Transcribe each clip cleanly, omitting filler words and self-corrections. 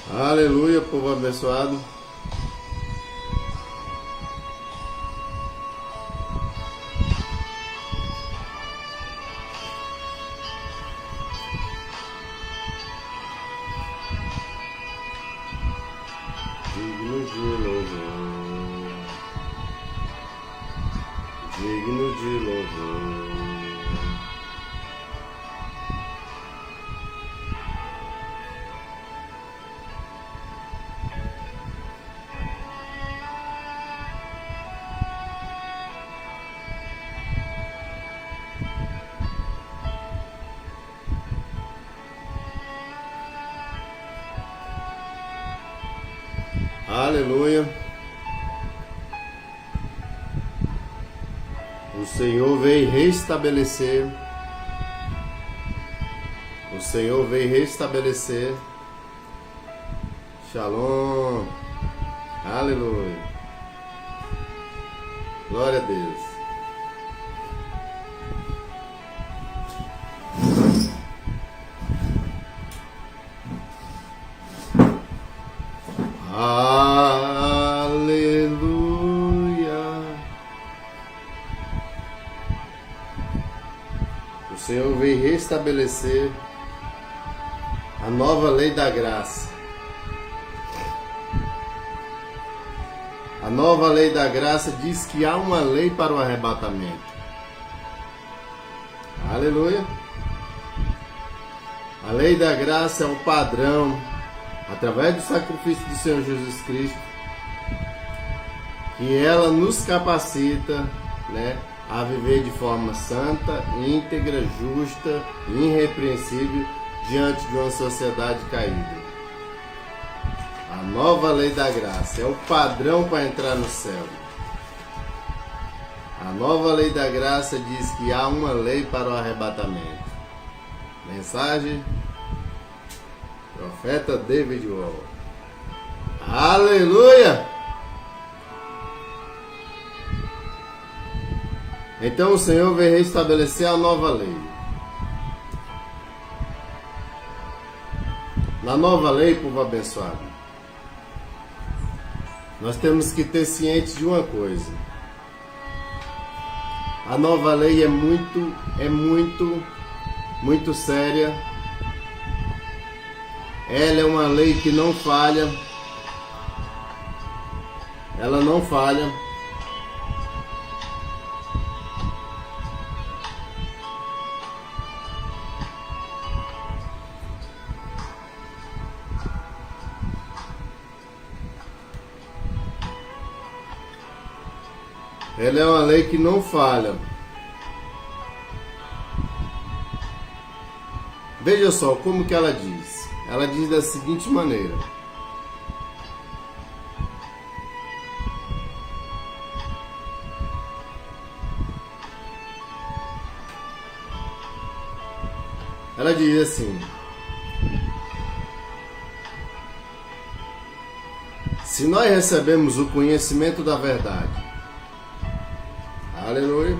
Aleluia, povo abençoado. Digno de louvor, digno de louvor. Aleluia. O Senhor veio restabelecer. O Senhor veio restabelecer. Shalom. Aleluia. Glória a Deus. O Senhor veio restabelecer a nova lei da graça. A nova lei da graça diz que há uma lei para o arrebatamento. Aleluia. A lei da graça é o padrão, através do sacrifício do Senhor Jesus Cristo, que ela nos capacita, a viver de forma santa, íntegra, justa e irrepreensível diante de uma sociedade caída. A nova lei da graça é o padrão para entrar no céu. A nova lei da graça diz que há uma lei para o arrebatamento. Mensagem: Profeta David Wall. Aleluia! Então o Senhor veio restabelecer a nova lei. Na nova lei, povo abençoado, nós temos que ter ciente de uma coisa. A nova lei é muito séria. Ela é uma lei que não falha. Ela não falha. Ela é uma lei que não falha. Veja só como que ela diz. Ela diz da seguinte maneira: ela diz assim: se nós recebemos o conhecimento da verdade, aleluia,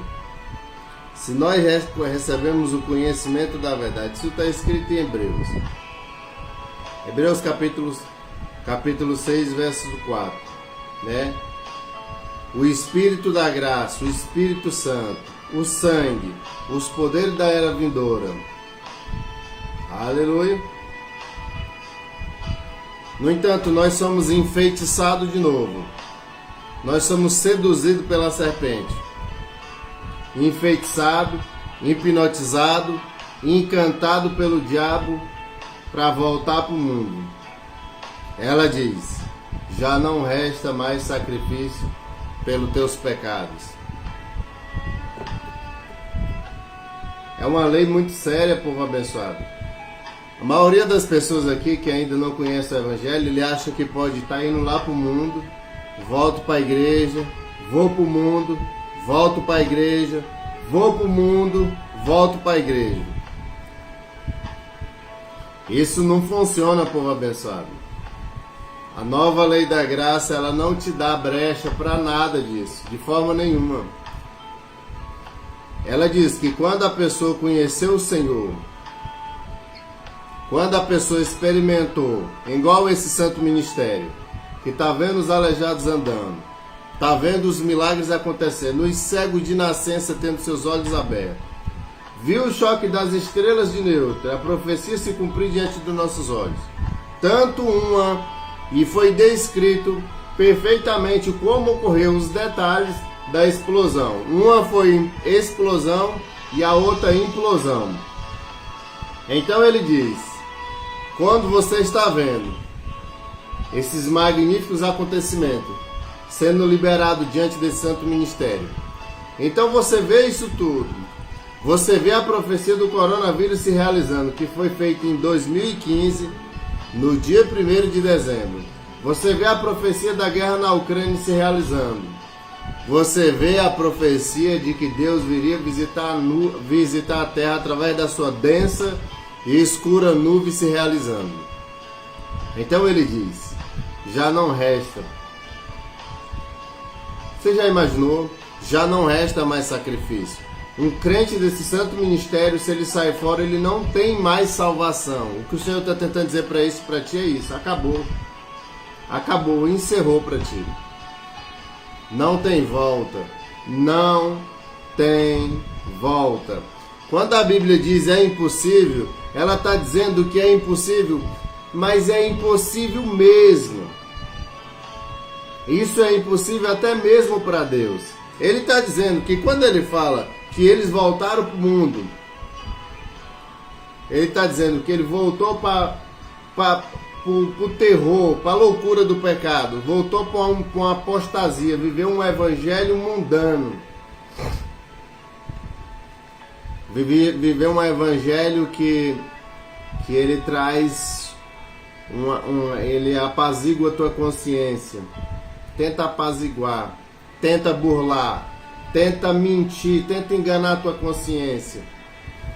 se nós recebemos o conhecimento da verdade, isso está escrito em Hebreus. Hebreus capítulo 6, verso 4, O Espírito da graça, o Espírito Santo, o sangue, os poderes da era vindoura. Aleluia. No entanto, nós somos enfeitiçados de novo. Nós somos seduzidos pela serpente. Enfeitiçado, hipnotizado, encantado pelo diabo para voltar para o mundo. Ela diz: já não resta mais sacrifício pelos teus pecados. É uma lei muito séria, povo abençoado. A maioria das pessoas aqui que ainda não conhecem o Evangelho, ele acha que pode estar indo lá para o mundo, volto para a igreja, vou para o mundo, volto para a igreja, vou para o mundo, volto para a igreja. Isso não funciona, povo abençoado. A nova lei da graça, ela não te dá brecha para nada disso, de forma nenhuma. Ela diz que quando a pessoa conhecer o Senhor, Quando a pessoa experimentou, igual esse santo ministério, que está vendo os aleijados andando, está vendo os milagres acontecendo, os cegos de nascença tendo seus olhos abertos, viu o choque das estrelas de Nêutra, a profecia se cumprir diante dos nossos olhos. Tanto uma, e foi descrito perfeitamente como ocorreu os detalhes da explosão. Uma foi explosão e a outra implosão. Então ele diz, quando você está vendo esses magníficos acontecimentos sendo liberado diante desse santo ministério, então você vê isso tudo, você vê a profecia do coronavírus se realizando, que foi feita em 2015, no dia 1º de dezembro. Você vê a profecia da guerra na Ucrânia se realizando. Você vê a profecia de que Deus viria visitar a terra através da sua densa e escura nuvem se realizando. Então ele diz, já não resta. Você já imaginou? Já não resta mais sacrifício. Um crente desse santo ministério, se ele sair fora, ele não tem mais salvação. O que o Senhor está tentando dizer para ti é isso. Acabou. Acabou, encerrou para ti. Não tem volta. Não tem volta. Quando a Bíblia diz é impossível, ela está dizendo que é impossível, mas é impossível mesmo. Isso é impossível até mesmo para Deus. Ele está dizendo que quando ele fala que eles voltaram para o mundo, ele está dizendo que ele voltou para o terror, para a loucura do pecado, voltou para uma apostasia, viveu um evangelho mundano, viveu um evangelho que ele traz, ele apazigua a tua consciência, tenta apaziguar, tenta burlar, tenta mentir, tenta enganar a tua consciência.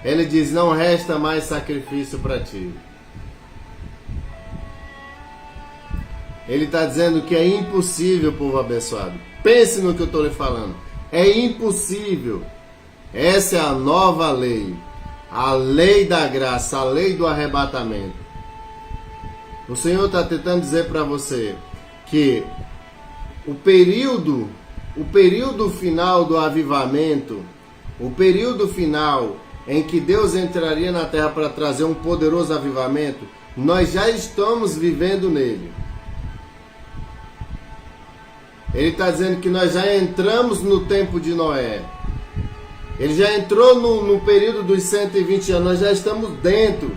Ele diz, não resta mais sacrifício para ti. Ele está dizendo que é impossível, povo abençoado. Pense no que eu estou lhe falando. É impossível. Essa é a nova lei. A lei da graça, a lei do arrebatamento. O Senhor está tentando dizer para você que o período final do avivamento, o período final em que Deus entraria na terra para trazer um poderoso avivamento, nós já estamos vivendo nele. Ele está dizendo que nós já entramos no tempo de Noé. Ele já entrou no período dos 120 anos, nós já estamos dentro.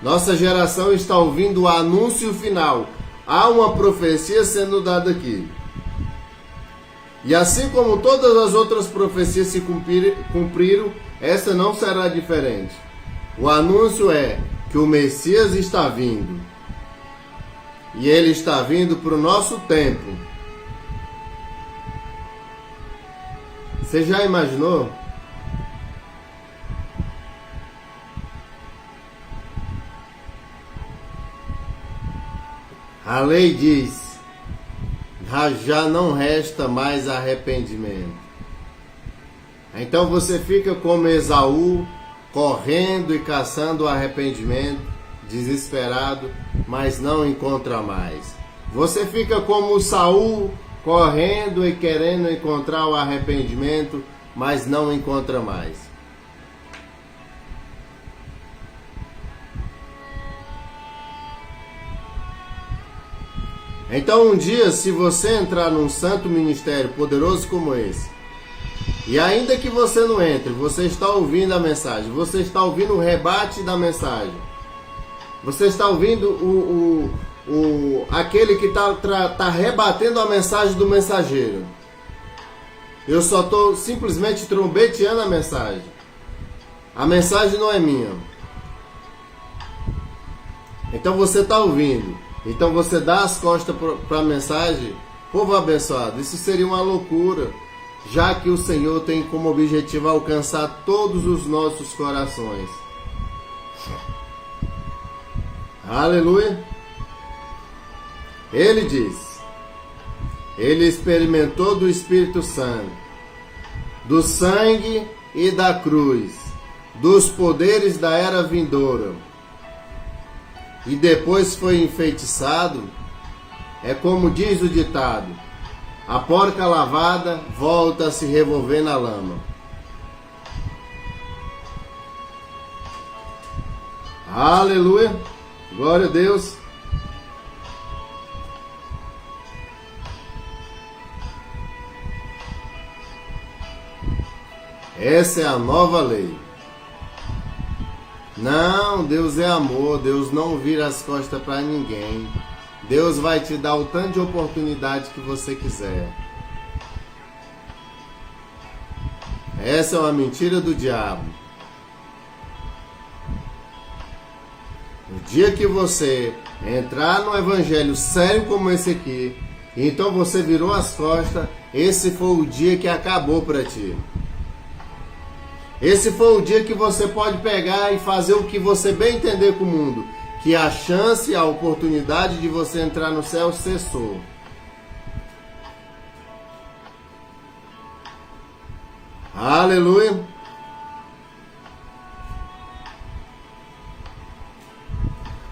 Nossa geração está ouvindo o anúncio final. Há uma profecia sendo dada aqui. E assim como todas as outras profecias se cumpriram, essa não será diferente. O anúncio é que o Messias está vindo. E ele está vindo para o nosso tempo. Você já imaginou? A lei diz, já não resta mais arrependimento. Então você fica como Esaú, correndo e caçando o arrependimento, desesperado, mas não encontra mais. Você fica como Saul, correndo e querendo encontrar o arrependimento, mas não encontra mais. Então um dia, se você entrar num santo ministério poderoso como esse, e ainda que você não entre, você está ouvindo a mensagem, você está ouvindo o rebate da mensagem, você está ouvindo aquele que está rebatendo a mensagem do mensageiro. Eu só estou simplesmente trombeteando a mensagem. A mensagem não é minha. Então você está ouvindo. Então você dá as costas para a mensagem. Povo abençoado, isso seria uma loucura, já que o Senhor tem como objetivo alcançar todos os nossos corações. Aleluia. Ele diz, ele experimentou do Espírito Santo, do sangue e da cruz, dos poderes da era vindoura, e depois foi enfeitiçado, é como diz o ditado: a porca lavada volta a se revolver na lama. Aleluia! Glória a Deus! Essa é a nova lei. Não, Deus é amor, Deus não vira as costas para ninguém. Deus vai te dar o tanto de oportunidade que você quiser. Essa é uma mentira do diabo. No dia que você entrar no evangelho sério como esse aqui, então você virou as costas, esse foi o dia que acabou para ti. Esse foi o dia que você pode pegar e fazer o que você bem entender com o mundo, que a chance, a oportunidade de você entrar no céu cessou. Aleluia!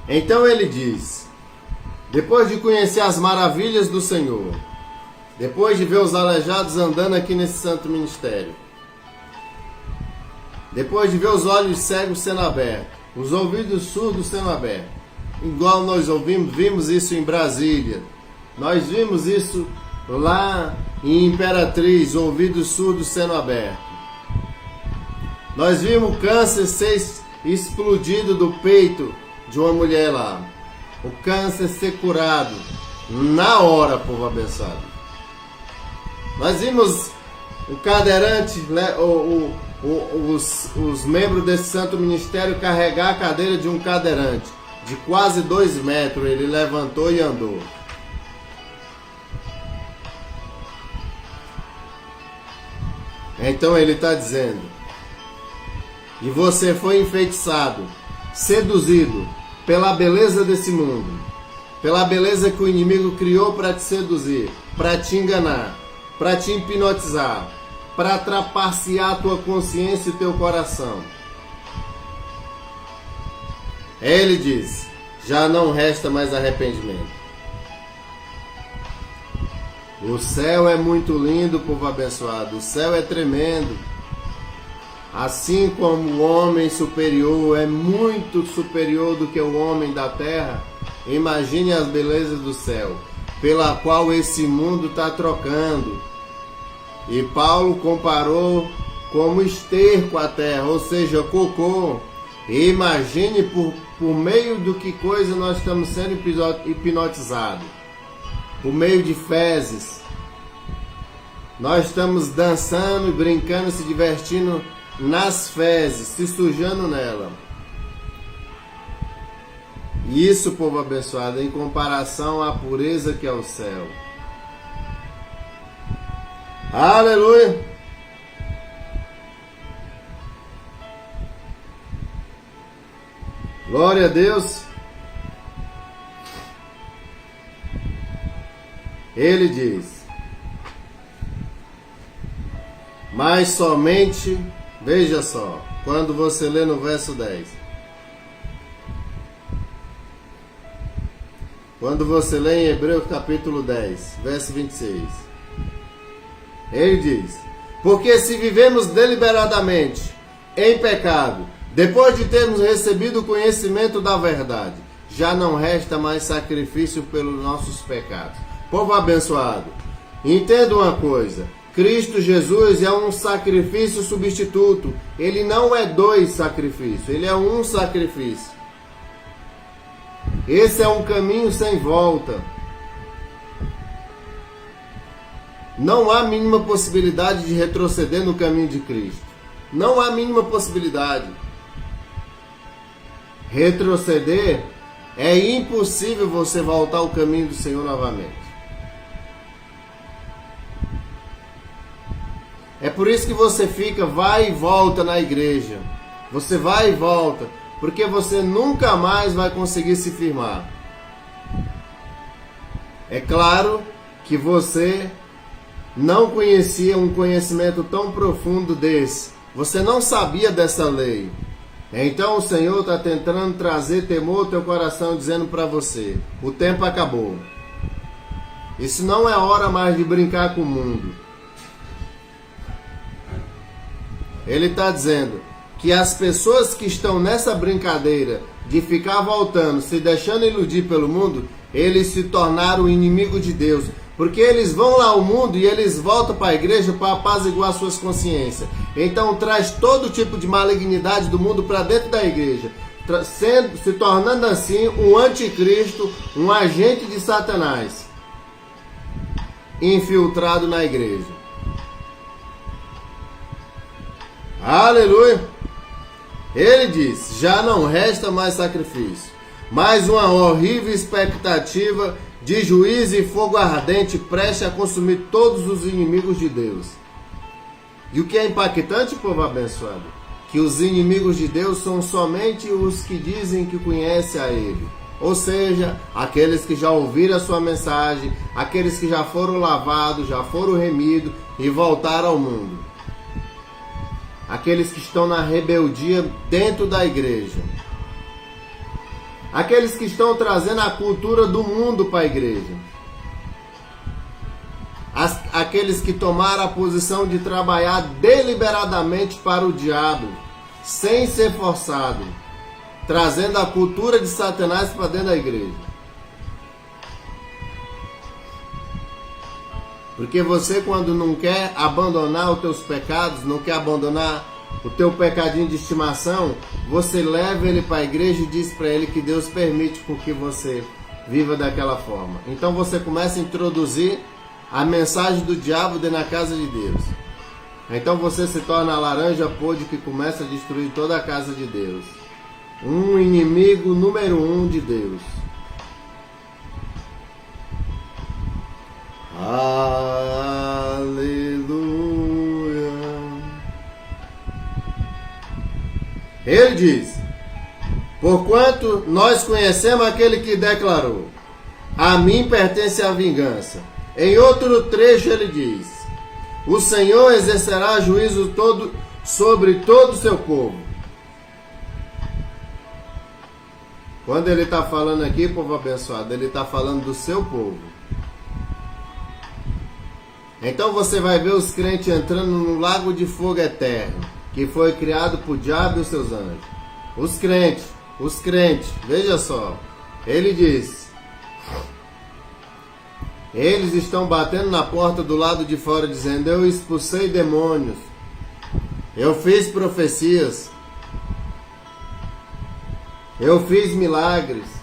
Então ele diz, depois de conhecer as maravilhas do Senhor, depois de ver os aleijados andando aqui nesse santo ministério, depois de ver os olhos cegos sendo abertos, os ouvidos surdos sendo abertos, igual nós vimos isso em Brasília, nós vimos isso lá em Imperatriz, ouvidos surdos sendo abertos. Nós vimos o câncer ser explodido do peito de uma mulher lá. O câncer ser curado na hora, povo abençoado. Nós vimos o cadeirante, os membros desse santo ministério carregar a cadeira de um cadeirante de quase 2 metros. Ele levantou e andou. Então ele está dizendo, e você foi enfeitiçado, seduzido pela beleza desse mundo, pela beleza que o inimigo criou para te seduzir, para te enganar, para te hipnotizar, para trapacear a tua consciência e teu coração. Ele diz, já não resta mais arrependimento. O céu é muito lindo, povo abençoado, o céu é tremendo. Assim como o homem superior é muito superior do que o homem da terra, imagine as belezas do céu, pela qual esse mundo está trocando. E Paulo comparou como esterco a terra, ou seja, cocô. E imagine por meio do que coisa nós estamos sendo hipnotizados. Por meio de fezes. Nós estamos dançando, brincando, se divertindo nas fezes, se sujando nela. Isso, povo abençoado, em comparação à pureza que é o céu. Aleluia! Glória a Deus! Ele diz, mas somente, veja só, quando você lê no verso 10, quando você lê em Hebreus capítulo 10, verso 26, ele diz, porque se vivemos deliberadamente em pecado, depois de termos recebido o conhecimento da verdade, já não resta mais sacrifício pelos nossos pecados. Povo abençoado, entenda uma coisa, Cristo Jesus é um sacrifício substituto. Ele não é 2 sacrifícios, ele é um sacrifício. Esse é um caminho sem volta. Não há mínima possibilidade de retroceder no caminho de Cristo. Não há mínima possibilidade. Retroceder é impossível você voltar ao caminho do Senhor novamente. É por isso que você fica, vai e volta na igreja. Você vai e volta, porque você nunca mais vai conseguir se firmar. É claro que você não conhecia um conhecimento tão profundo desse. Você não sabia dessa lei. Então o Senhor está tentando trazer temor ao teu coração, dizendo para você: o tempo acabou. Isso não é hora mais de brincar com o mundo. Ele está dizendo que as pessoas que estão nessa brincadeira de ficar voltando, se deixando iludir pelo mundo, eles se tornaram inimigo de Deus. Porque eles vão lá ao mundo e eles voltam para a igreja para apaziguar suas consciências. Então traz todo tipo de malignidade do mundo para dentro da igreja, se tornando assim um anticristo, um agente de Satanás, infiltrado na igreja. Aleluia! Ele diz: já não resta mais sacrifício, mas uma horrível expectativa de juízo e fogo ardente prestes a consumir todos os inimigos de Deus. E o que é impactante, povo abençoado, que os inimigos de Deus são somente os que dizem que conhecem a Ele. Ou seja, aqueles que já ouviram a sua mensagem, aqueles que já foram lavados, já foram remidos e voltaram ao mundo. Aqueles que estão na rebeldia dentro da igreja. Aqueles que estão trazendo a cultura do mundo para a igreja. Aqueles que tomaram a posição de trabalhar deliberadamente para o diabo, sem ser forçado, trazendo a cultura de Satanás para dentro da igreja. Porque você, quando não quer abandonar os teus pecados, não quer abandonar o teu pecadinho de estimação, você leva ele para a igreja e diz para ele que Deus permite com que você viva daquela forma. Então você começa a introduzir a mensagem do diabo dentro da casa de Deus. Então você se torna a laranja podre que começa a destruir toda a casa de Deus. Um inimigo número 1 de Deus. Aleluia. Ele diz: porquanto nós conhecemos aquele que declarou: a mim pertence a vingança. Em outro trecho ele diz: o Senhor exercerá juízo sobre todo o seu povo. Quando ele está falando aqui, povo abençoado, ele está falando do seu povo. Então você vai ver os crentes entrando no lago de fogo eterno, que foi criado por diabo e os seus anjos. Os crentes, veja só. Ele diz: eles estão batendo na porta do lado de fora, dizendo: eu expulsei demônios, eu fiz profecias, eu fiz milagres.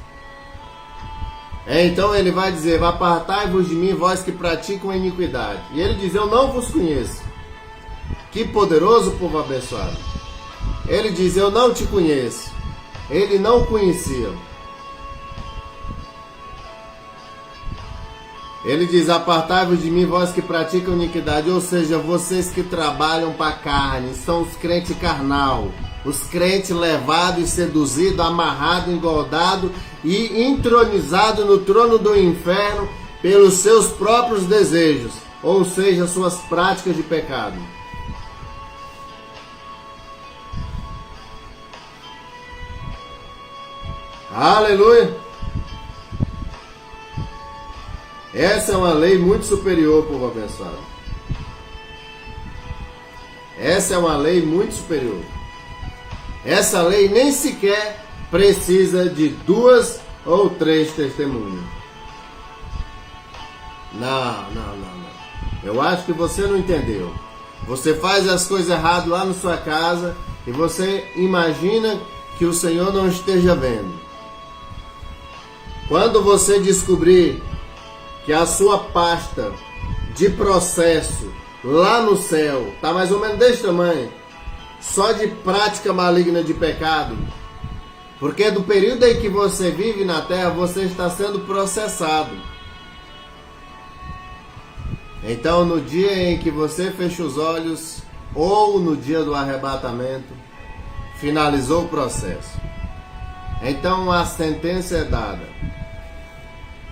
Então ele vai dizer: apartai-vos de mim, vós que praticam a iniquidade. E ele diz: eu não vos conheço. Que poderoso, povo abençoado. Ele diz: eu não te conheço. Ele não conhecia. Ele diz: apartai-vos de mim, vós que praticam iniquidade. Ou seja, vocês que trabalham para a carne, são os crentes carnal. Os crentes levados e seduzidos, amarrados, engordados e entronizados no trono do inferno pelos seus próprios desejos, ou seja, suas práticas de pecado. Aleluia! Essa é uma lei muito superior, povo abençoado. Essa é uma lei muito superior. Essa lei nem sequer precisa de 2 ou 3 testemunhas. Não. Eu acho que você não entendeu. Você faz as coisas erradas lá na sua casa e você imagina que o Senhor não esteja vendo. Quando você descobrir que a sua pasta de processo lá no céu está mais ou menos desse tamanho, só de prática maligna de pecado, porque do período em que você vive na terra, você está sendo processado. Então, no dia em que você fecha os olhos, ou no dia do arrebatamento, finalizou o processo. Então, a sentença é dada.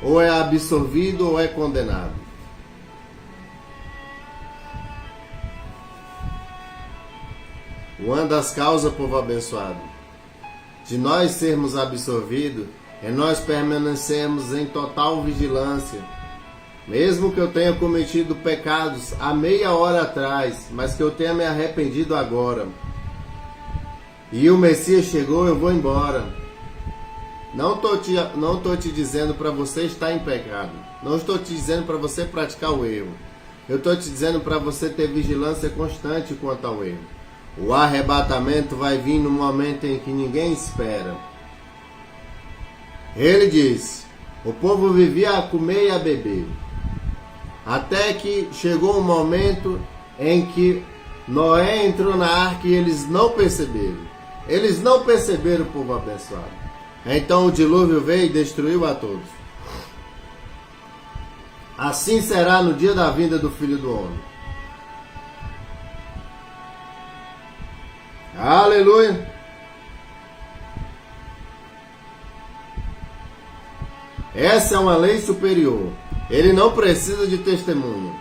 Ou é absolvido ou é condenado. Uma das causas, povo abençoado, de nós sermos absorvidos é nós permanecermos em total vigilância. Mesmo que eu tenha cometido pecados há meia hora atrás, mas que eu tenha me arrependido agora, e o Messias chegou, eu vou embora. Não estou te dizendo para você estar em pecado. Não estou te dizendo para você praticar o erro. Eu estou te dizendo para você ter vigilância constante quanto ao erro. O arrebatamento vai vir no momento em que ninguém espera. Ele diz: o povo vivia a comer e a beber, até que chegou um momento em que Noé entrou na arca e eles não perceberam. Eles não perceberam, o povo abençoado. Então o dilúvio veio e destruiu a todos. Assim será no dia da vinda do Filho do Homem. Aleluia! Essa é uma lei superior. Ele não precisa de testemunho.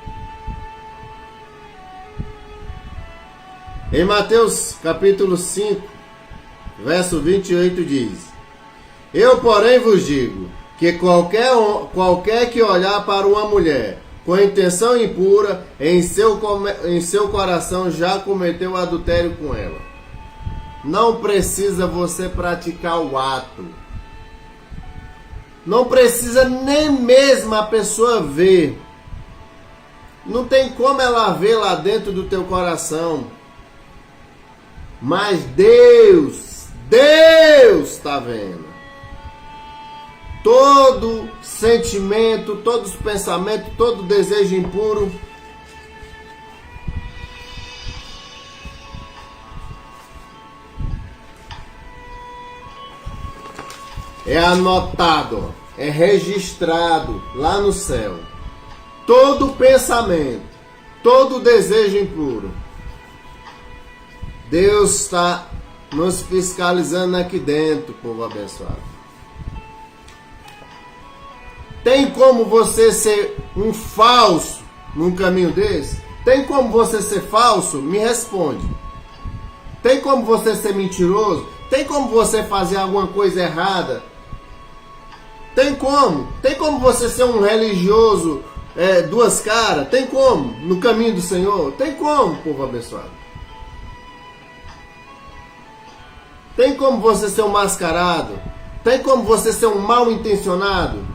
Em Mateus capítulo 5, verso 28 diz: eu, porém, vos digo que qualquer que olhar para uma mulher com intenção impura, em seu coração já cometeu adultério com ela. Não precisa você praticar o ato. Não precisa nem mesmo a pessoa ver. Não tem como ela ver lá dentro do teu coração. Mas Deus está vendo. Todo sentimento, todos os pensamentos, todo desejo impuro. É anotado, é registrado lá no céu. Todo pensamento, todo desejo impuro. Deus está nos fiscalizando aqui dentro, povo abençoado. Tem como você ser um falso num caminho desse? Tem como você ser falso? Me responde. Tem como você ser mentiroso? Tem como você fazer alguma coisa errada? Tem como? Tem como você ser um religioso duas caras? Tem como? No caminho do Senhor? Tem como, povo abençoado? Tem como você ser um mascarado? Tem como você ser um mal intencionado?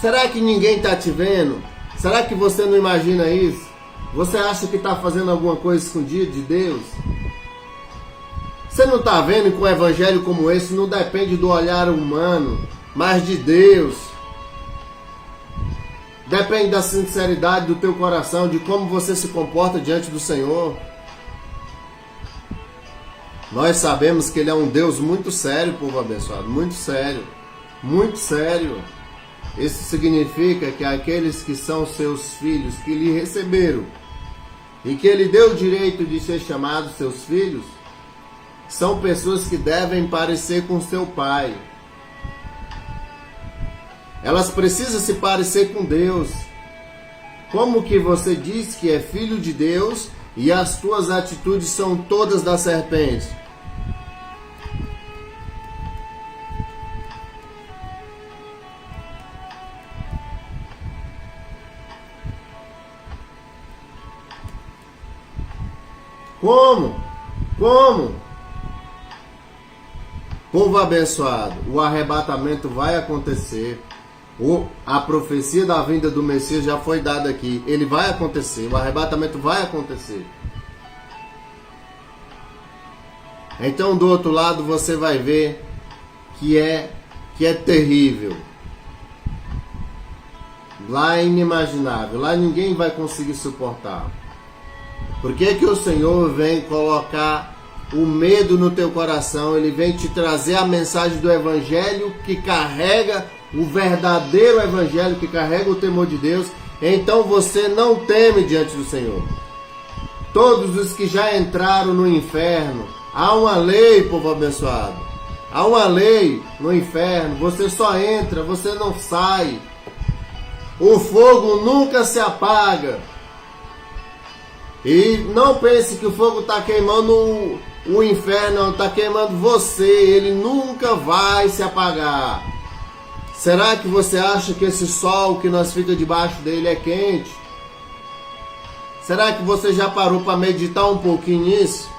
Será que ninguém está te vendo? Será que você não imagina isso? Você acha que está fazendo alguma coisa escondida de Deus? Você não está vendo que um evangelho como esse não depende do olhar humano, mas de Deus. Depende da sinceridade do teu coração, de como você se comporta diante do Senhor. Nós sabemos que Ele é um Deus muito sério, povo abençoado, muito sério, muito sério. Isso significa que aqueles que são seus filhos, que lhe receberam, e que Ele deu o direito de ser chamados seus filhos, são pessoas que devem parecer com seu Pai. Elas precisam se parecer com Deus. Como que você diz que é filho de Deus e as tuas atitudes são todas da serpente? Como? Povo abençoado, o arrebatamento vai acontecer. A profecia da vinda do Messias já foi dada aqui. Ele vai acontecer, o arrebatamento vai acontecer. Então do outro lado você vai ver que é terrível. Lá é inimaginável, lá ninguém vai conseguir suportar. Por que que o Senhor vem colocar o medo no teu coração? Ele vem te trazer a mensagem do Evangelho que carrega o verdadeiro Evangelho, que carrega o temor de Deus. Então você não teme diante do Senhor. Todos os que já entraram no inferno, há uma lei, povo abençoado. Há uma lei no inferno. Você só entra, você não sai. O fogo nunca se apaga. E não pense que o fogo está queimando o inferno está queimando você, ele nunca vai se apagar. Será que você acha que esse sol que nós fica debaixo dele é quente? Será que você já parou para meditar um pouquinho nisso?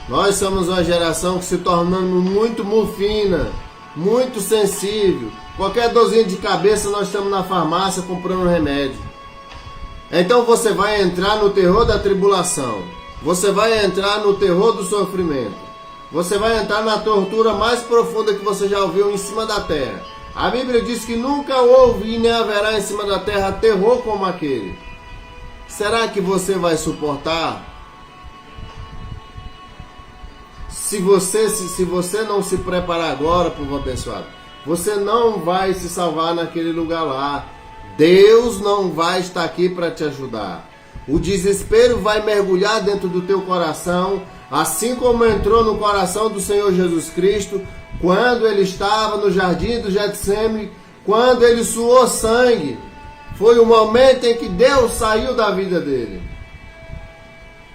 Nós somos uma geração que se tornando muito mufina, muito sensível. Qualquer dorzinha de cabeça nós estamos na farmácia comprando remédio. Então você vai entrar no terror da tribulação. Você vai entrar no terror do sofrimento. Você vai entrar na tortura mais profunda que você já ouviu em cima da terra. A Bíblia diz que nunca houve e nem haverá em cima da terra terror como aquele. Será que você vai suportar? Se você não se preparar agora, povo abençoado, você não vai se salvar naquele lugar lá. Deus não vai estar aqui para te ajudar. O desespero vai mergulhar dentro do teu coração, assim como entrou no coração do Senhor Jesus Cristo, quando ele estava no jardim do Getsemane, quando ele suou sangue. Foi o momento em que Deus saiu da vida dele.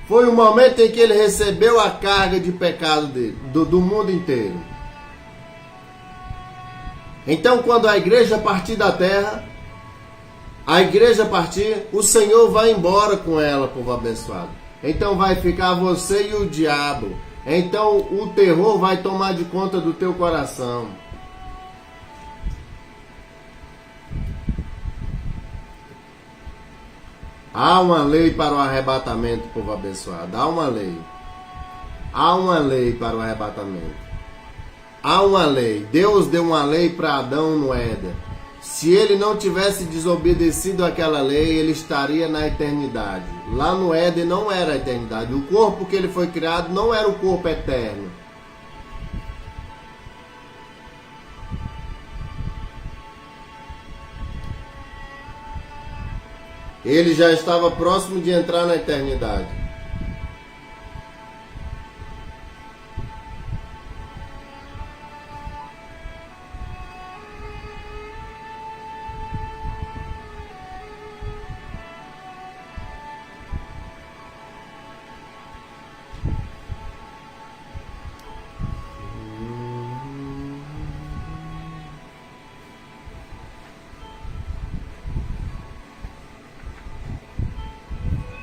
Foi o momento em que ele recebeu a carga de pecado dele, do mundo inteiro. Então, quando a igreja partir da terra, o Senhor vai embora com ela, povo abençoado. Então vai ficar você e o diabo. Então o terror vai tomar de conta do teu coração. Há uma lei para o arrebatamento, povo abençoado. Há uma lei. Há uma lei para o arrebatamento. Há uma lei. Deus deu uma lei para Adão no Éden. Se ele não tivesse desobedecido àquela lei, ele estaria na eternidade. Lá no Éden não era a eternidade. O corpo que ele foi criado não era o corpo eterno. Ele já estava próximo de entrar na eternidade.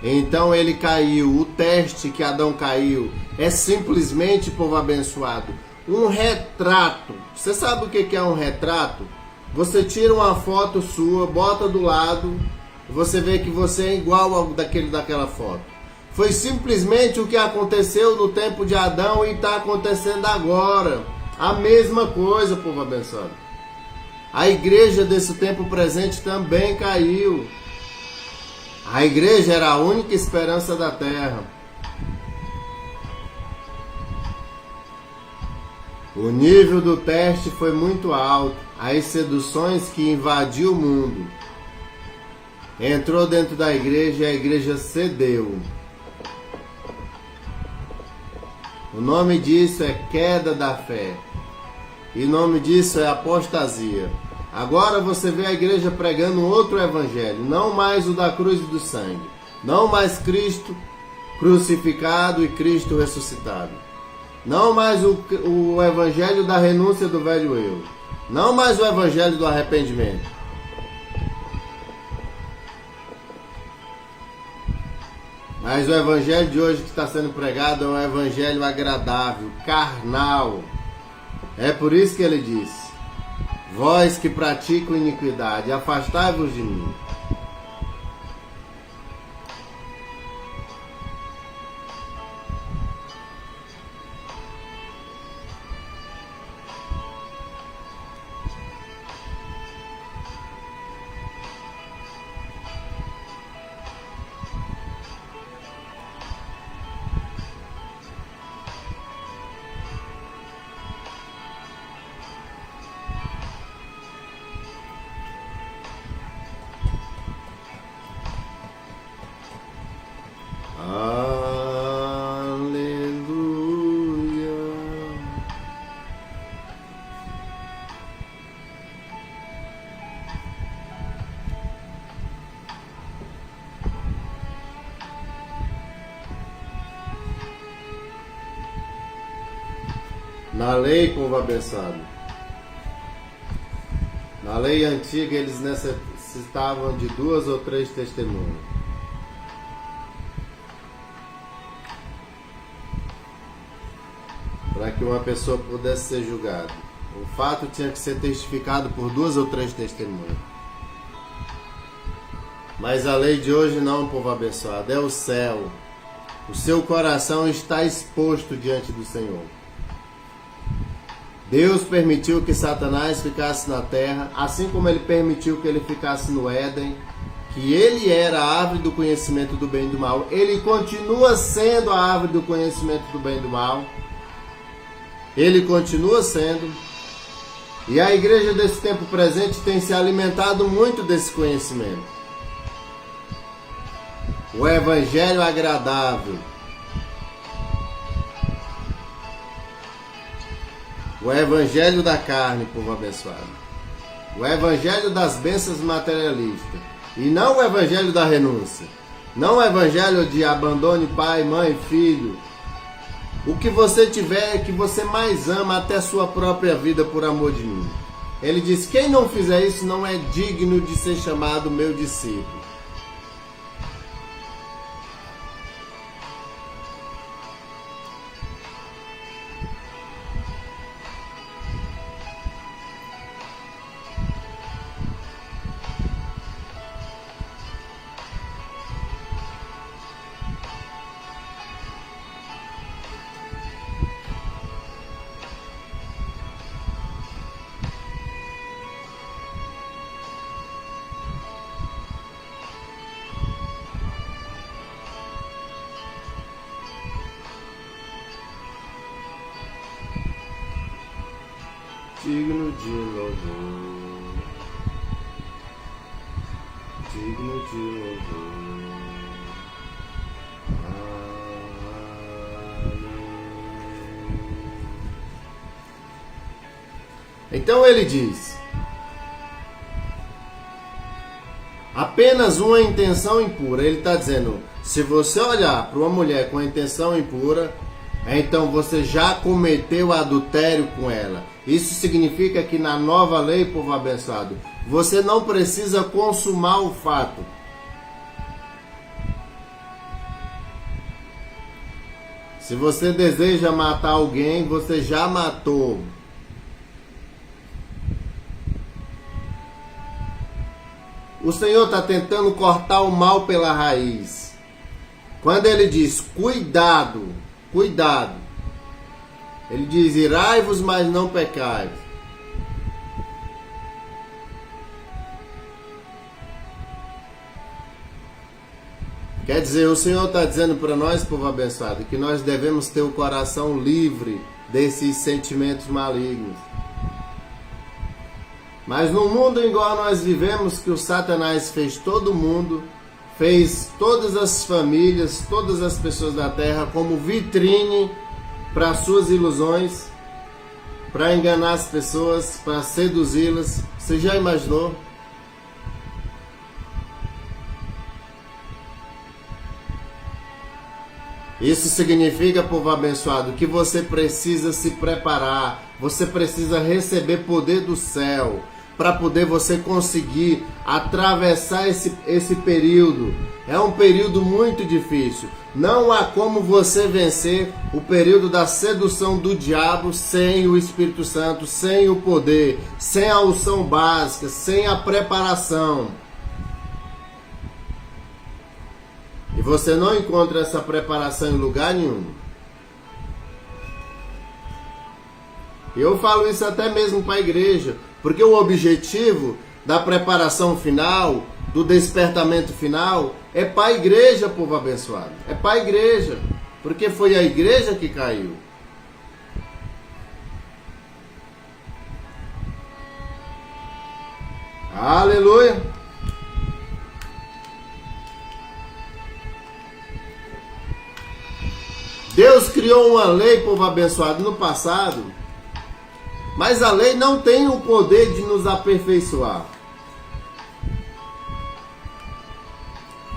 Então ele caiu. O teste que Adão caiu é simplesmente, povo abençoado, um retrato. Você sabe o que é um retrato? Você tira uma foto sua, bota do lado, você vê que você é igual ao daquela foto. Foi simplesmente o que aconteceu no tempo de Adão e está acontecendo agora. A mesma coisa, povo abençoado. A igreja desse tempo presente também caiu. A igreja era a única esperança da terra. O nível do teste foi muito alto. As seduções que invadiu o mundo entrou dentro da igreja e a igreja cedeu. O nome disso é queda da fé. E o nome disso é apostasia. Agora você vê a igreja pregando outro evangelho, não mais o da cruz e do sangue, não mais Cristo crucificado e Cristo ressuscitado, não mais o evangelho da renúncia do velho eu, não mais o evangelho do arrependimento. Mas o evangelho de hoje que está sendo pregado é um evangelho agradável, carnal. É por isso que ele diz: vós que praticam iniquidade, afastai-vos de mim. Na lei, povo abençoado, na lei antiga eles necessitavam de 2 ou 3 testemunhas. Para que uma pessoa pudesse ser julgada. O fato tinha que ser testificado por 2 ou 3 testemunhas. Mas a lei de hoje não, povo abençoado, é o céu. O seu coração está exposto diante do Senhor. Deus permitiu que Satanás ficasse na terra, assim como ele permitiu que ele ficasse no Éden, que ele era a árvore do conhecimento do bem e do mal. Ele continua sendo a árvore do conhecimento do bem e do mal. Ele continua sendo. E a igreja desse tempo presente tem se alimentado muito desse conhecimento. O evangelho agradável. O evangelho da carne, povo abençoado. O evangelho das bênçãos materialistas. E não o evangelho da renúncia. Não o evangelho de abandone pai, mãe, filho. O que você tiver, que você mais ama, até sua própria vida por amor de mim. Ele diz, quem não fizer isso não é digno de ser chamado meu discípulo. Digno de louvor, digno de louvor. Amém. Então ele diz: apenas uma intenção impura. Ele está dizendo, se você olhar para uma mulher com a intenção impura, então você já cometeu adultério com ela. Isso significa que na nova lei, povo abençoado, você não precisa consumar o fato. Se você deseja matar alguém, você já matou. O Senhor está tentando cortar o mal pela raiz. Quando ele diz, cuidado, cuidado. Ele diz, irai-vos, mas não pecais. Quer dizer, o Senhor está dizendo para nós, povo abençoado, que nós devemos ter o coração livre desses sentimentos malignos. Mas no mundo igual nós vivemos, que o Satanás fez todo mundo, fez todas as famílias, todas as pessoas da terra como vitrine para suas ilusões, para enganar as pessoas, para seduzi-las. Você já imaginou? Isso significa, povo abençoado, que você precisa se preparar, você precisa receber poder do céu, para poder você conseguir atravessar esse período. É um período muito difícil. Não há como você vencer o período da sedução do diabo sem o Espírito Santo, sem o poder, sem a unção básica, sem a preparação. E você não encontra essa preparação em lugar nenhum. Eu falo isso até mesmo para a igreja, porque o objetivo da preparação final, do despertamento final, é para a igreja, povo abençoado. É para a igreja, porque foi a igreja que caiu. Aleluia! Deus criou uma lei, povo abençoado, no passado, mas a lei não tem o poder de nos aperfeiçoar.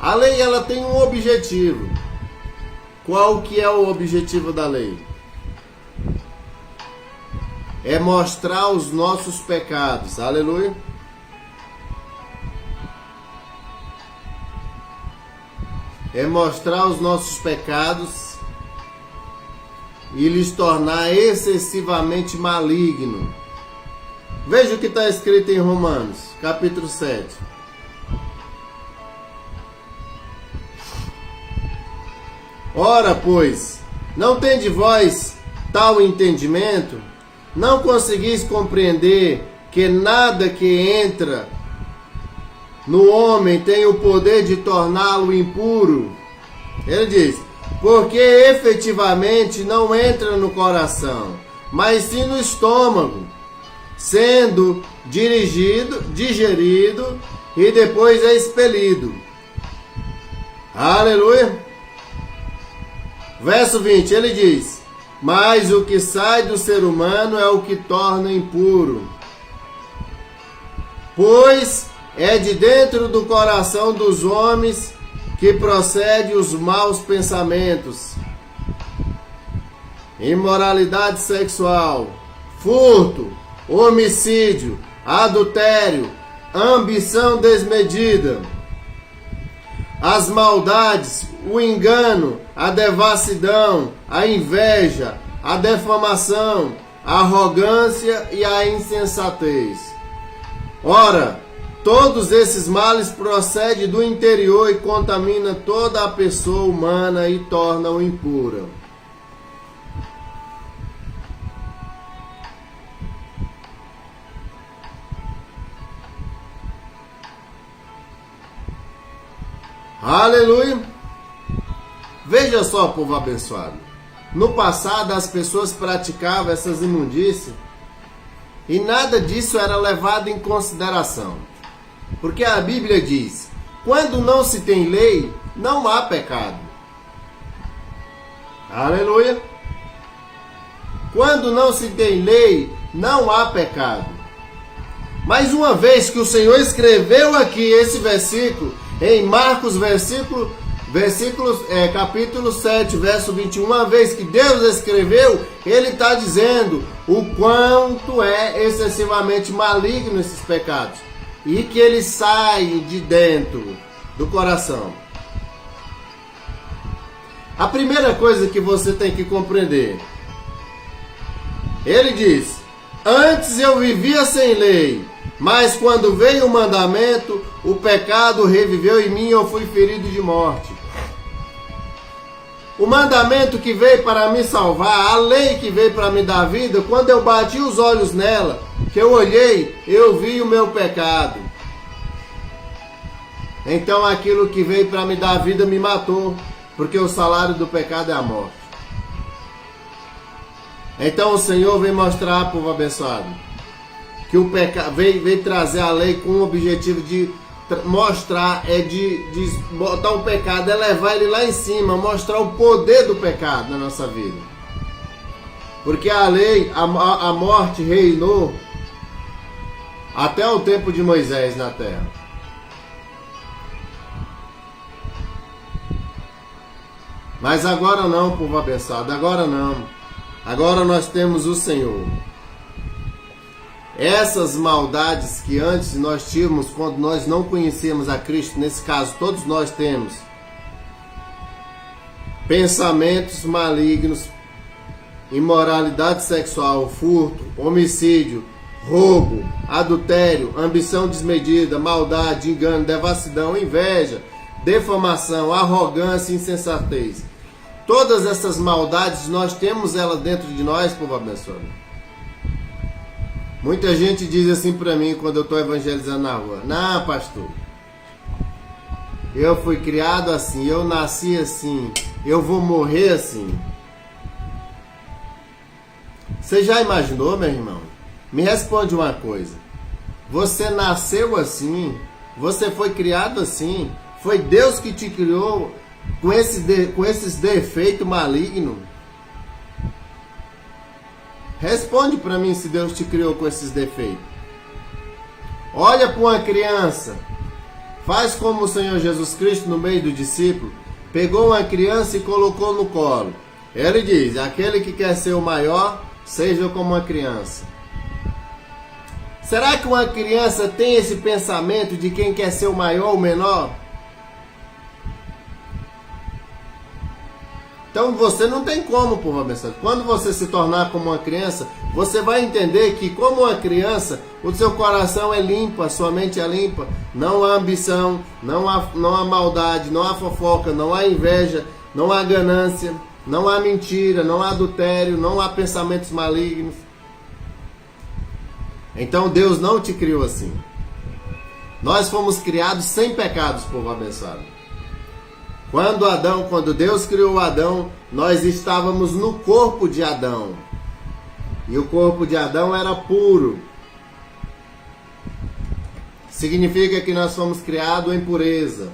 A lei, ela tem um objetivo. Qual que é o objetivo da lei? é mostrar os nossos pecados. Aleluia. É mostrar os nossos pecados e lhes tornar excessivamente maligno. Veja o que está escrito em Romanos, capítulo 7. Ora, pois, não tende vós tal entendimento? Não conseguis compreender que nada que entra no homem tem o poder de torná-lo impuro? Ele diz, porque efetivamente não entra no coração, mas sim no estômago, sendo digerido e depois é expelido. Aleluia! Verso 20, ele diz, mas o que sai do ser humano é o que torna impuro, pois é de dentro do coração dos homens que procede os maus pensamentos, imoralidade sexual, furto, homicídio, adultério, ambição desmedida, as maldades, o engano, a devassidão, a inveja, a defamação, a arrogância e a insensatez. Ora, todos esses males procedem do interior e contaminam toda a pessoa humana e tornam impura. Aleluia! Veja só, povo abençoado. No passado as pessoas praticavam essas imundícias e nada disso era levado em consideração. Porque a Bíblia diz, quando não se tem lei, não há pecado. Aleluia! Quando não se tem lei, não há pecado. Mas uma vez que o Senhor escreveu aqui esse versículo, em Marcos capítulo 7, verso 21, uma vez que Deus escreveu, Ele está dizendo o quanto é excessivamente maligno esses pecados e que eles saem de dentro do coração. A primeira coisa que você tem que compreender, Ele diz, antes eu vivia sem lei, mas quando veio o mandamento, o pecado reviveu em mim e eu fui ferido de morte. O mandamento que veio para me salvar, a lei que veio para me dar vida, quando eu bati os olhos nela, que eu olhei, eu vi o meu pecado. Então aquilo que veio para me dar vida me matou, porque o salário do pecado é a morte. Então o Senhor vem mostrar, povo abençoado, que o pecado veio trazer a lei com o objetivo de mostrar, de botar o pecado, levar ele lá em cima, mostrar o poder do pecado na nossa vida. Porque a lei, a morte reinou até o tempo de Moisés na terra. Mas agora não, povo abençoado, agora não. Agora nós temos o Senhor. Essas maldades que antes nós tínhamos quando nós não conhecíamos a Cristo, nesse caso todos nós temos pensamentos malignos, imoralidade sexual, furto, homicídio, roubo, adultério, ambição desmedida, maldade, engano, devassidão, inveja, defamação, arrogância e insensatez. Todas essas maldades nós temos elas dentro de nós, povo abençoado. Muita gente diz assim para mim quando eu estou evangelizando na rua: não, pastor, eu fui criado assim, eu nasci assim, eu vou morrer assim. Você já imaginou, meu irmão? Me responde uma coisa. Você nasceu assim, você foi criado assim, foi Deus que te criou com esses defeitos malignos? Responde para mim se Deus te criou com esses defeitos. Olha para uma criança. Faz como o Senhor Jesus Cristo no meio do discípulo. Pegou uma criança e colocou no colo. Ele diz, aquele que quer ser o maior, seja como uma criança. Será que uma criança tem esse pensamento de quem quer ser o maior ou o menor? Então você não tem como, povo abençoado. Quando você se tornar como uma criança, você vai entender que, como uma criança, o seu coração é limpo, a sua mente é limpa. Não há ambição, não há maldade, não há fofoca, não há inveja, não há ganância, não há mentira, não há adultério, não há pensamentos malignos. Então Deus não te criou assim. Nós fomos criados sem pecados, povo abençoado. Quando Deus criou Adão, nós estávamos no corpo de Adão. E o corpo de Adão era puro. Significa que nós fomos criados em pureza.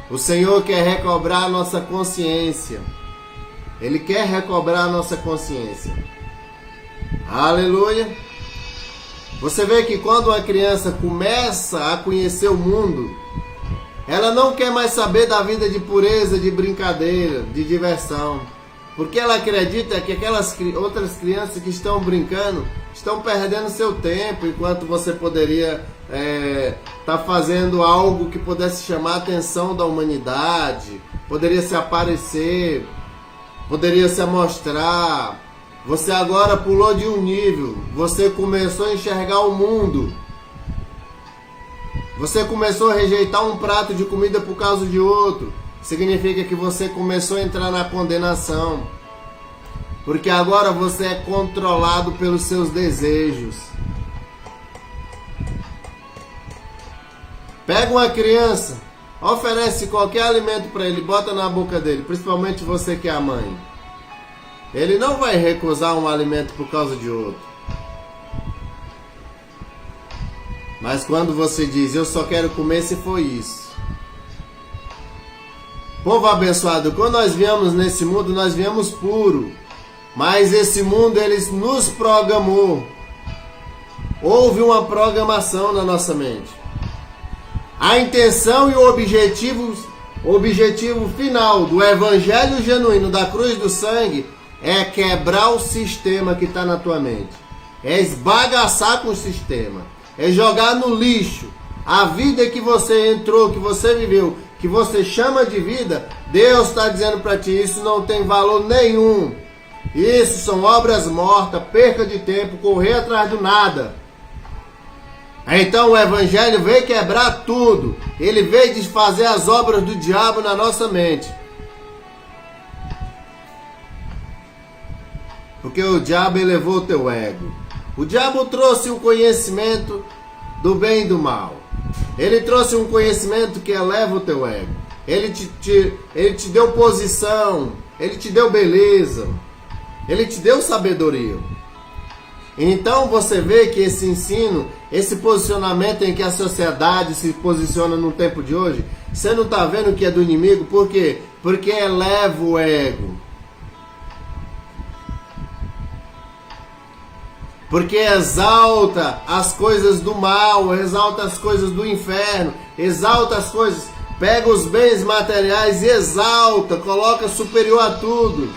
O Senhor quer recobrar a nossa consciência. Ele quer recobrar a nossa consciência. Aleluia! Você vê que quando uma criança começa a conhecer o mundo, ela não quer mais saber da vida de pureza, de brincadeira, de diversão. Porque ela acredita que aquelas outras crianças que estão brincando estão perdendo seu tempo, enquanto você poderia estar fazendo algo que pudesse chamar a atenção da humanidade, poderia se aparecer, poderia se amostrar. Você agora pulou de um nível, você começou a enxergar o mundo. Você começou a rejeitar um prato de comida por causa de outro. Significa que você começou a entrar na condenação. Porque agora você é controlado pelos seus desejos. Pega uma criança, oferece qualquer alimento para ele, bota na boca dele, principalmente você que é a mãe. Ele não vai recusar um alimento por causa de outro. Mas quando você diz, eu só quero comer se for isso. Povo abençoado, quando nós viemos nesse mundo, nós viemos puro. Mas esse mundo, ele nos programou. Houve uma programação na nossa mente. A intenção e o objetivo final do evangelho genuíno da cruz do sangue é quebrar o sistema que está na tua mente. É esbagaçar com o sistema. É jogar no lixo a vida que você entrou, que você viveu, que você chama de vida. Deus está dizendo para ti, isso não tem valor nenhum. Isso são obras mortas, perca de tempo, correr atrás do nada. Então o evangelho veio quebrar tudo. Ele veio desfazer as obras do diabo na nossa mente. Porque o diabo elevou o teu ego. O diabo trouxe um conhecimento do bem e do mal. Ele trouxe um conhecimento que eleva o teu ego. Ele te deu posição. Ele te deu beleza. Ele te deu sabedoria. Então você vê que esse ensino, esse posicionamento em que a sociedade se posiciona no tempo de hoje, você não está vendo que é do inimigo? Por quê? Porque eleva o ego. Porque exalta as coisas do mal, exalta as coisas do inferno, exalta as coisas, pega os bens materiais e exalta, coloca superior a tudo.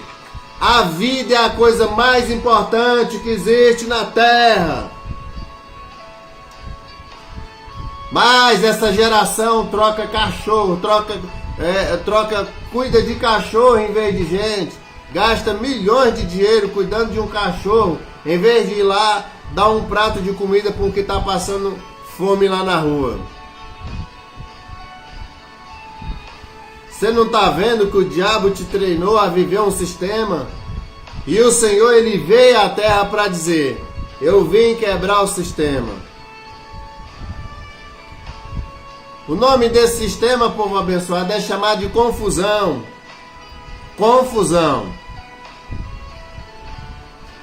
A vida é a coisa mais importante que existe na terra. Mas essa geração troca cachorro, cuida de cachorro em vez de gente. Gasta milhões de dinheiro cuidando de um cachorro, em vez de ir lá dar um prato de comida para um que está passando fome lá na rua. Você não está vendo que o diabo te treinou a viver um sistema? E o Senhor, ele veio à terra para dizer, eu vim quebrar o sistema. O nome desse sistema, povo abençoado, é chamado de confusão. Confusão.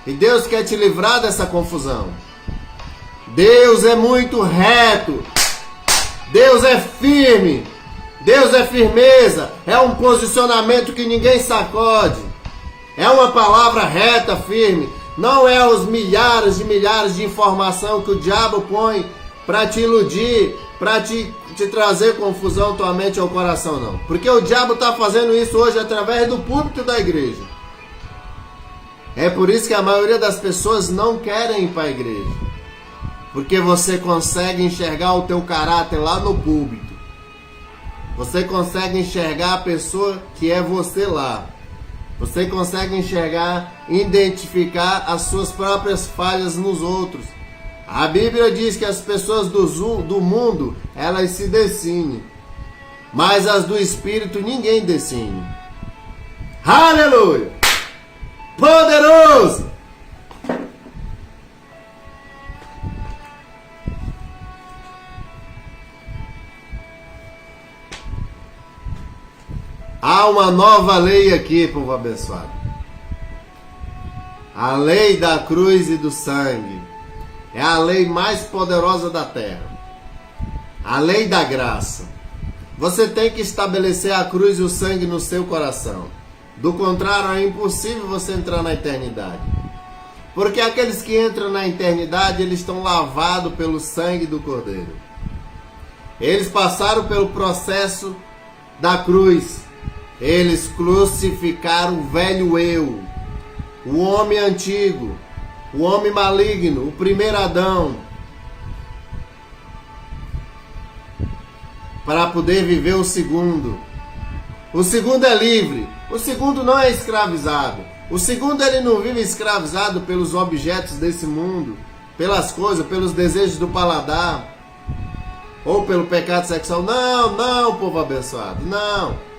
E Deus quer te livrar dessa confusão. Deus é muito reto. Deus é firme. Deus é firmeza. É um posicionamento que ninguém sacode. É uma palavra reta, firme. Não é os milhares de informação que o diabo põe para te iludir, para te trazer confusão à tua mente ou ao coração, não. Porque o diabo está fazendo isso hoje através do púlpito da igreja. É por isso que a maioria das pessoas não querem ir para a igreja. Porque você consegue enxergar o teu caráter lá no púlpito. Você consegue enxergar a pessoa que é você lá. Você consegue enxergar, identificar as suas próprias falhas nos outros. A Bíblia diz que as pessoas do mundo, elas se decinem. Mas as do Espírito ninguém decine. Aleluia! Poderoso! Há uma nova lei aqui, povo abençoado. A lei da cruz e do sangue. É a lei mais poderosa da terra. A lei da graça. Você tem que estabelecer a cruz e o sangue no seu coração. Do contrário, é impossível você entrar na eternidade. Porque aqueles que entram na eternidade, eles estão lavados pelo sangue do Cordeiro. Eles passaram pelo processo da cruz. Eles crucificaram o velho eu, o homem antigo, o homem maligno, o primeiro Adão, para poder viver o segundo. O segundo é livre, o segundo não é escravizado. O segundo, ele não vive escravizado pelos objetos desse mundo, pelas coisas, pelos desejos do paladar, ou pelo pecado sexual. Não, não, povo abençoado, não.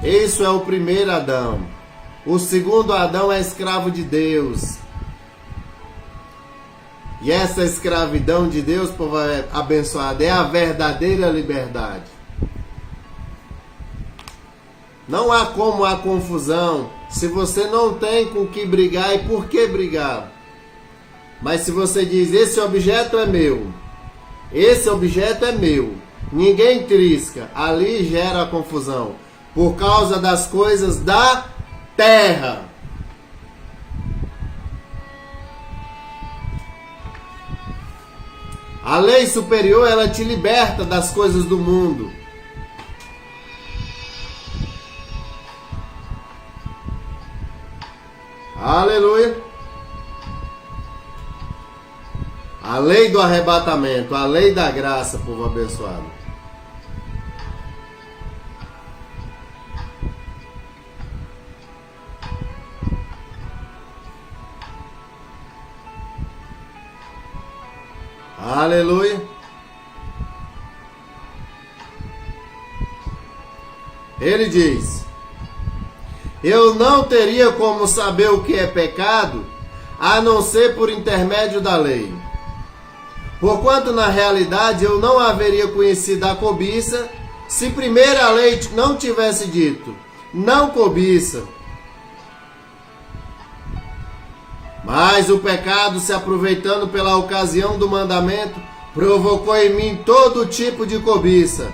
Isso é o primeiro Adão. O segundo Adão é escravo de Deus. E essa escravidão de Deus, povo abençoado, é a verdadeira liberdade. Não há como há confusão se você não tem com o que brigar e por que brigar. Mas se você diz, esse objeto é meu, esse objeto é meu, ninguém trisca, ali gera a confusão. Por causa das coisas da terra. A lei superior, ela te liberta das coisas do mundo. Aleluia. A lei do arrebatamento, a lei da graça, povo abençoado. Aleluia. Ele diz: eu não teria como saber o que é pecado, a não ser por intermédio da lei. Porquanto na realidade eu não haveria conhecido a cobiça, se primeiro a lei não tivesse dito, não cobiça. Mas o pecado, se aproveitando pela ocasião do mandamento, provocou em mim todo tipo de cobiça.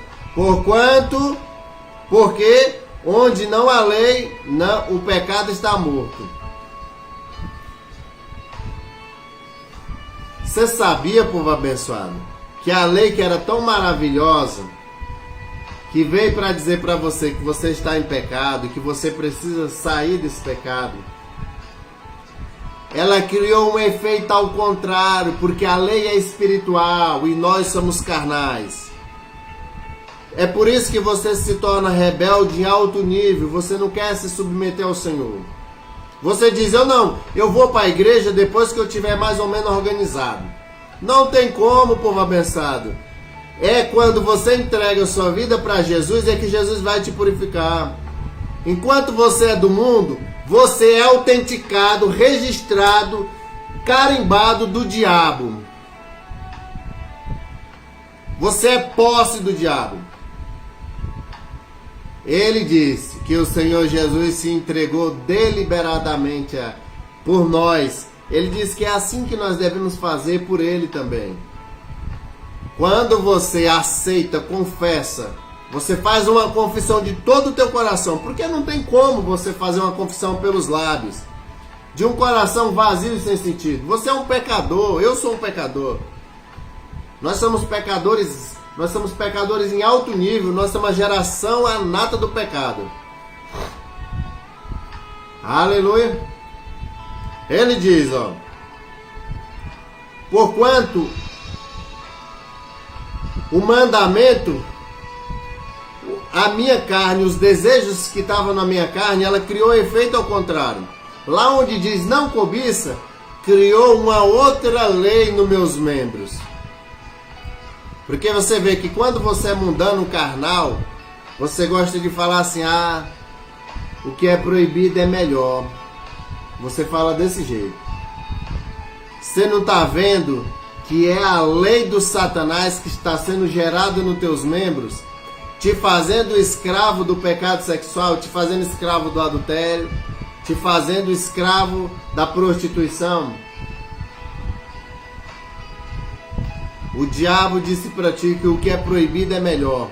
Porque onde não há lei, não, o pecado está morto. Você sabia, povo abençoado, que a lei que era tão maravilhosa, que veio para dizer para você que você está em pecado e que você precisa sair desse pecado, ela criou um efeito ao contrário, porque a lei é espiritual e nós somos carnais. É por isso que você se torna rebelde em alto nível, você não quer se submeter ao Senhor. Você diz, eu vou para a igreja depois que eu estiver mais ou menos organizado. Não tem como, povo abençoado. É quando você entrega a sua vida para Jesus, é que Jesus vai te purificar. Enquanto você é do mundo, você é autenticado, registrado, carimbado do diabo. Você é posse do diabo. Ele disse que o Senhor Jesus se entregou deliberadamente por nós. Ele disse que é assim que nós devemos fazer por Ele também. Quando você aceita, confessa, você faz uma confissão de todo o teu coração, porque não tem como você fazer uma confissão pelos lábios, de um coração vazio e sem sentido. Você é um pecador, eu sou um pecador. Nós somos pecadores em alto nível, nós somos a geração a nata do pecado. Aleluia. Ele diz, Porquanto o mandamento, a minha carne, os desejos que estavam na minha carne, ela criou efeito ao contrário. Lá onde diz não cobiça, criou uma outra lei nos meus membros. Porque você vê que quando você é mundano, carnal, você gosta de falar assim, o que é proibido é melhor. Você fala desse jeito. Você não está vendo que é a lei do Satanás que está sendo gerada nos teus membros, te fazendo escravo do pecado sexual, te fazendo escravo do adultério, te fazendo escravo da prostituição? O diabo disse para ti que o que é proibido é melhor.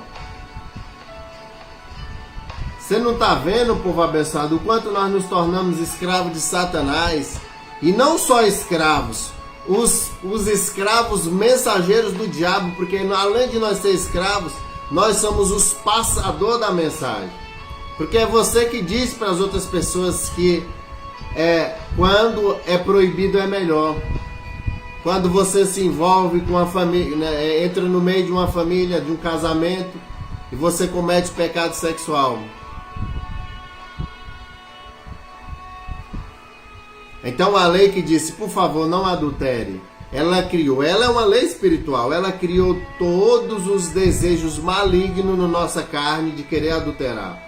Você não está vendo, povo abençoado, o quanto nós nos tornamos escravos de Satanás? E não só escravos, os escravos mensageiros do diabo, porque além de nós ser escravos, nós somos os passadores da mensagem. Porque é você que diz para as outras pessoas que quando é proibido é melhor. Quando você se envolve com a família, né, entra no meio de uma família, de um casamento, e você comete pecado sexual. Então a lei que disse, por favor, não adultere, ela é uma lei espiritual, ela criou todos os desejos malignos na nossa carne de querer adulterar.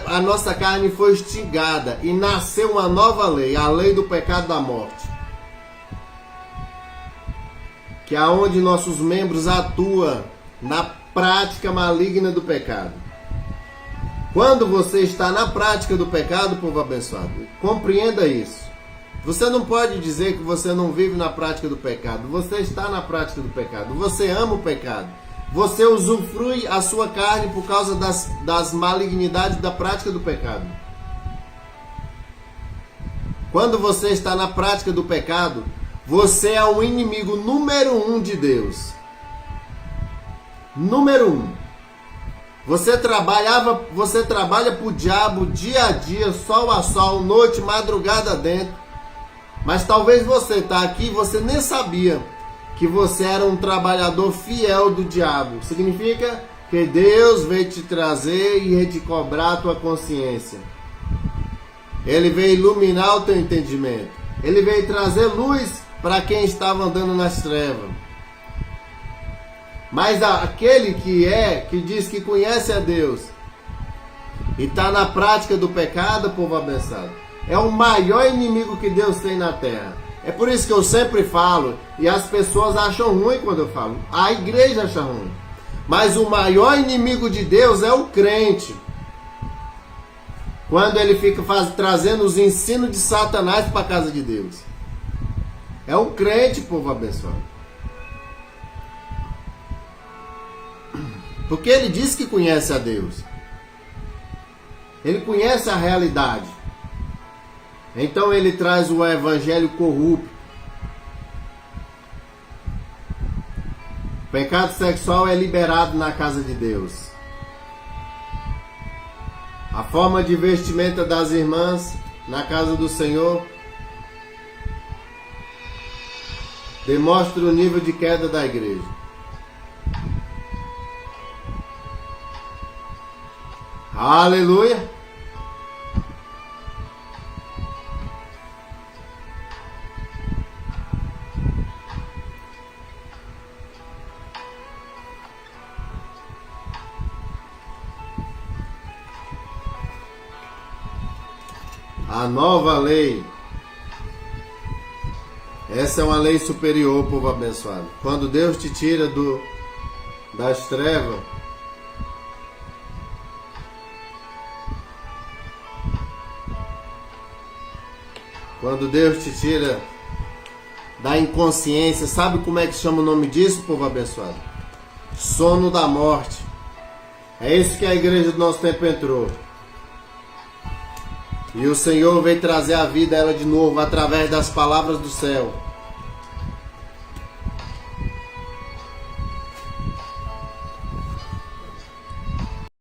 A nossa carne foi instigada e nasceu uma nova lei, a lei do pecado da morte. Que é onde nossos membros atuam na prática maligna do pecado. Quando você está na prática do pecado, povo abençoado, compreenda isso. Você não pode dizer que você não vive na prática do pecado. Você está na prática do pecado. Você ama o pecado. Você usufrui a sua carne por causa das malignidades da prática do pecado. Quando você está na prática do pecado, você é o inimigo número 1 de Deus. Número 1. Você trabalha para o diabo dia a dia, sol a sol, noite, madrugada dentro. Mas talvez você está aqui e você nem sabia que você era um trabalhador fiel do diabo. Significa que Deus veio te trazer e veio te cobrar a tua consciência. Ele veio iluminar o teu entendimento. Ele veio trazer luz para quem estava andando nas trevas. Mas aquele que diz que conhece a Deus e está na prática do pecado, povo abençoado, é o maior inimigo que Deus tem na terra. É por isso que eu sempre falo, e as pessoas acham ruim quando eu falo, a igreja acha ruim. Mas o maior inimigo de Deus é o crente. Quando ele fica trazendo os ensinos de Satanás para a casa de Deus. É o crente, povo abençoado. Porque ele diz que conhece a Deus. Ele conhece a realidade. Então ele traz o evangelho corrupto. O pecado sexual é liberado na casa de Deus. A forma de vestimenta das irmãs na casa do Senhor demonstra o nível de queda da igreja. Aleluia! A nova lei. Essa é uma lei superior, povo abençoado. Quando Deus te tira das trevas, quando Deus te tira da inconsciência, sabe como é que chama o nome disso, povo abençoado? Sono da morte. É isso que a igreja do nosso tempo entrou. E o Senhor veio trazer a vida a ela de novo através das palavras do céu.